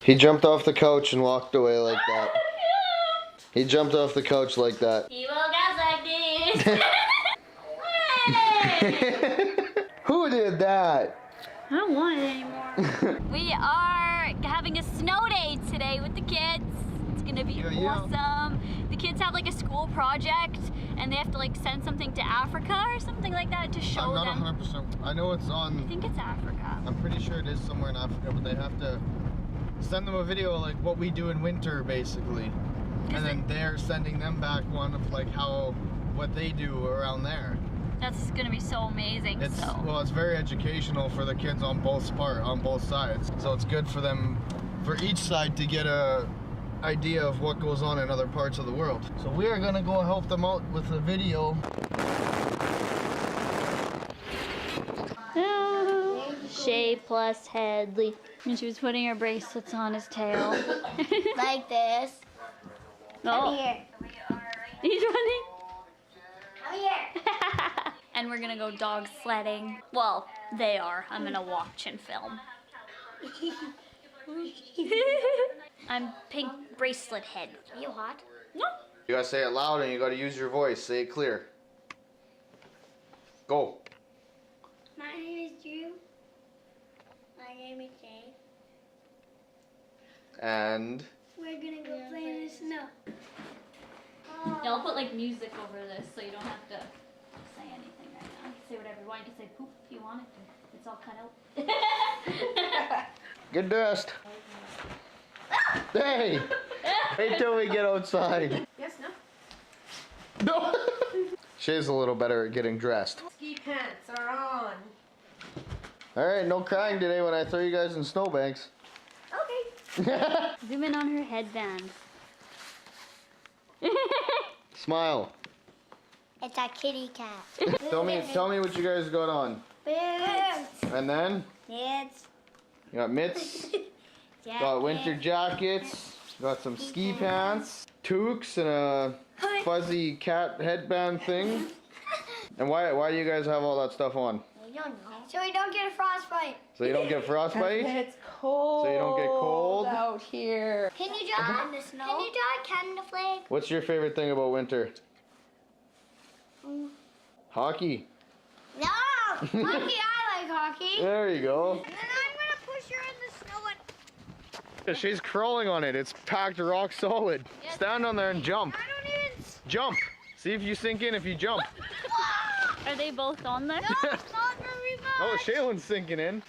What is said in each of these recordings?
He jumped off the couch and walked away like that. He jumped off the couch like that. He woke up like this. Who did that? I don't want it anymore. We are having a snow day today with the kids. It's gonna be awesome. The kids have like a school project and they have to like send something to Africa or something like that to show them. I'm not 100%. I know it's on. I think it's Africa. I'm pretty sure it is somewhere in Africa, but they have to send them a video like what we do in winter basically. And then they're sending them back one of like what they do around there. That's gonna be so amazing. Well, it's very educational for the kids on both sides. So it's good for them, for each side, to get a idea of what goes on in other parts of the world. So we are gonna go help them out with the video. Shay plus Headley. And she was putting her bracelets on his tail. Like this. Oh. Come here. He's running. Come here. And we're gonna go dog sledding. Well, they are. I'm gonna watch and film. I'm pink bracelet head. Are you hot? No. You gotta say it loud and you gotta use your voice. Say it clear. Go. My name is Drew. My name is Jay. And We're gonna go play in the snow. Yeah, I'll put like music over this so you don't have to say anything right now. You can say whatever you want. You can say poop if you want it. It's all cut out. get dressed. Hey! Wait till we get outside. Yes, no? No! Shay's a little better at getting dressed. Ski pants are on. Alright, no crying today when I throw you guys in snowbanks. Okay. Zoom in on her headband. Smile. It's a kitty cat. Tell me what you guys got on. Boots. And then It's you got mitts, got winter jackets, got some ski pants, toques, and a fuzzy cat headband thing. And why do you guys have all that stuff on? I don't know. So we don't get a frostbite. So you don't get frostbite? It's cold. So you don't get cold? out here. Can you draw in the snow? Can you draw a Canada flag? What's your favorite thing about winter? Hockey. No! Hockey, I like hockey. There you go. And then I'm gonna push her in the snow and... She's crawling on it. It's packed rock solid. Yes. Stand on there and jump. I don't even... Jump. See if you sink in if you jump. Are they both on there? No, it's not very much. Oh, Shaylin's sinking in.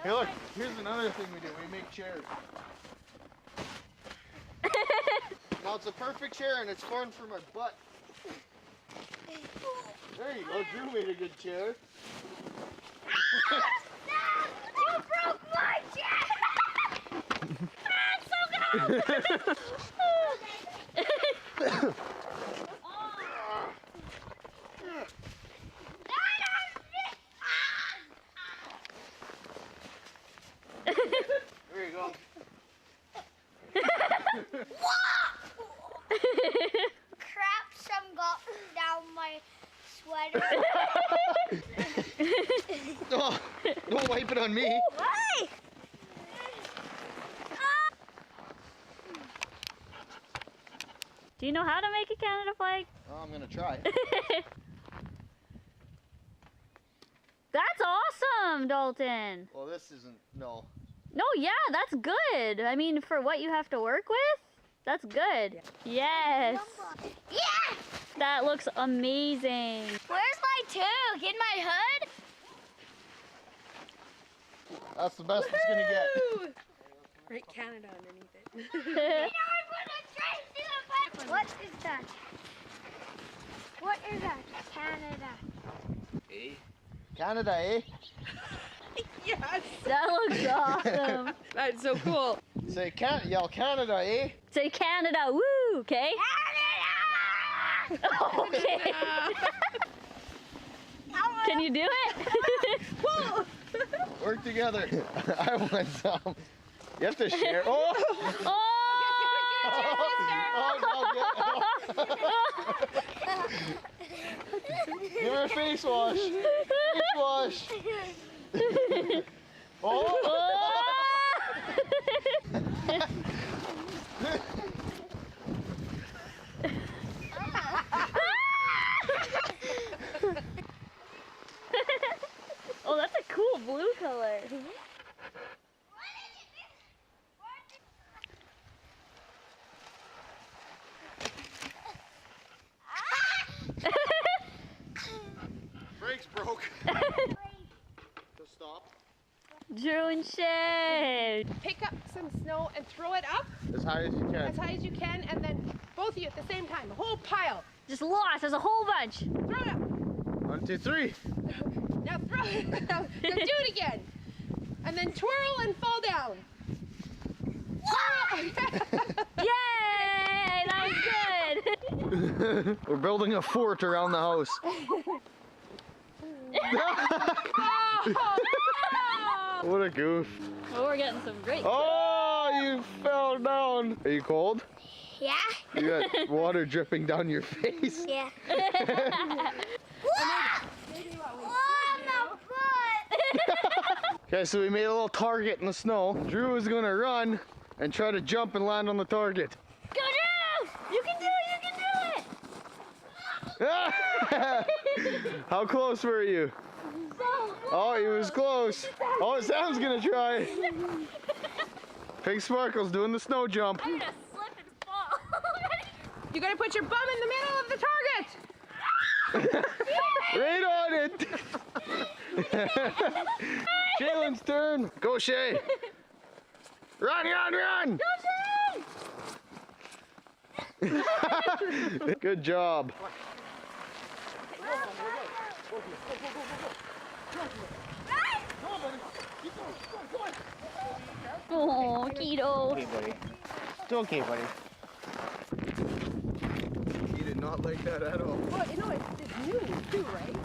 Hey, look. Here's another thing we do. We make chairs. Now it's a perfect chair and it's formed for my butt. There you go. Drew made a good chair. You broke my chair! It's so good! There you go. Crap, some got down my sweater. Oh, don't wipe it on me. Why? Do you know how to make a Canada flag? Oh, I'm gonna try. That's awesome, Dalton. Well, this isn't, no. No, yeah, that's good. I mean, for what you have to work with, that's good. Yes. Yeah! That looks amazing. Where's my toque? In my hood? That's the best it's gonna get. Write Canada underneath it. What is that? What is that? Canada. Canada, eh? Yes! That looks awesome. That's so cool. Say, yell Canada, eh? Say Canada, woo, okay? Canada! Okay. Can you do it? Work together. I want some. You have to share. Oh! Oh! Give her a face wash. Face wash. Oh! Drew and Shay. Pick up some snow and throw it up As high as you can. as high as you can, and then both of you at the same time, the whole pile. Just lost. There's a whole bunch. Throw it up. 1, 2, 3. Now throw it. Now do it again. And then twirl and fall down. Twirl. Yay! That was good. We're building a fort around the house. What a goof. Well, we're getting some great. Oh, you fell down. Are you cold? Yeah? You got water dripping down your face. Yeah. Okay, so we made a little target in the snow. Drew is gonna run and try to jump and land on the target. Go, Drew! You can do it! You can do it! How close were you? Oh, he was close. Oh, Sam's gonna try. Pink Sparkle's doing the snow jump. I'm gonna slip and fall. You gotta put your bum in the middle of the target. Right on it. Jalen's turn. Go, Shay. Run, run, run. Go, Shay! Good job. Oh, Keto. Okay, buddy. It's okay, buddy. He did not like that at all. Well, you know, it's new too, right?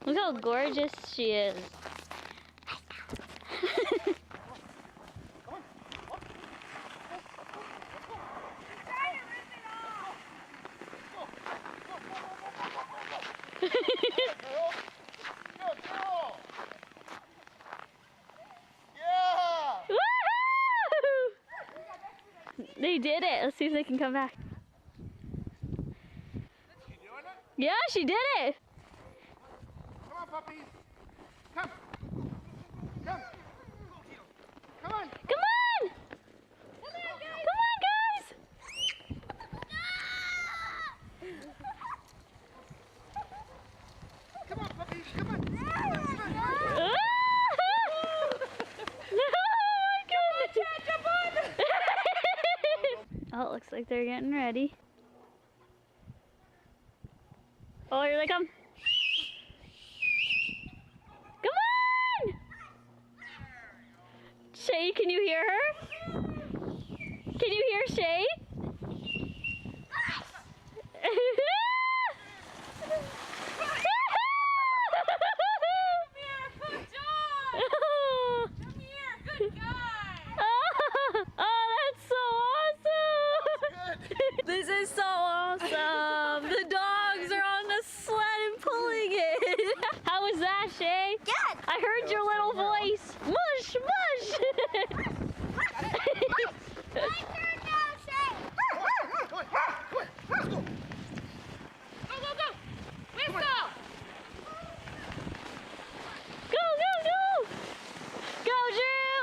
Look how gorgeous she is. They did it. Let's see if they can come back. Yeah, she did it. Come on, puppies. Come. Come. Come on. Come on! Come on, guys! Come on, puppies. Come on. Come on. Ah! No, my goodness! Oh, it looks like they're getting ready. Oh, here they come. Come on! Shay, can you hear her? Can you hear Shay? This is so awesome! The dogs are on the sled and pulling it! How was that, Shay? Good. I heard your little voice! Mush, mush! My turn now, Shay. Come on. Let's go. Go, go, go! Let's go! Go, go, go! Go, Drew!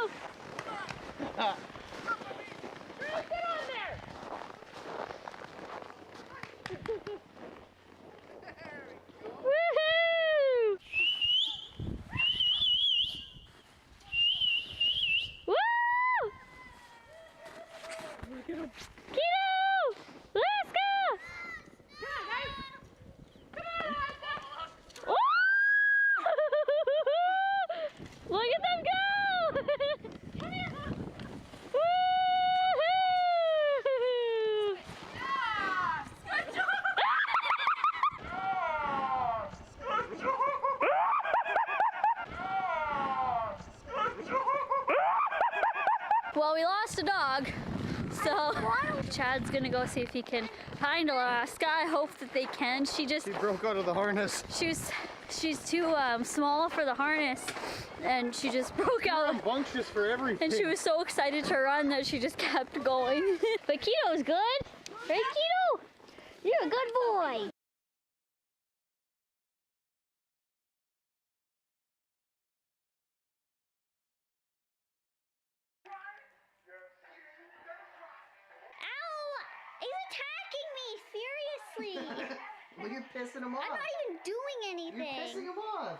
Drew, get on there! Woohoo! Woo! Kiddo! Let's go! Come on, guys! Come on, let's go! Woo! Look at them go! Come here! Woo-hoo! Well, we lost a dog, so Chad's gonna go see if he can find Alaska. I hope that they can. She broke out of the harness. She's too small for the harness, and she just broke out. Rambunctious for everything. And she was so excited to run that she just kept going. But Keto's good, right, Keto? You're a good boy. He's attacking me, seriously. Look at pissing him I'm off. not even doing You're anything. pissing him off.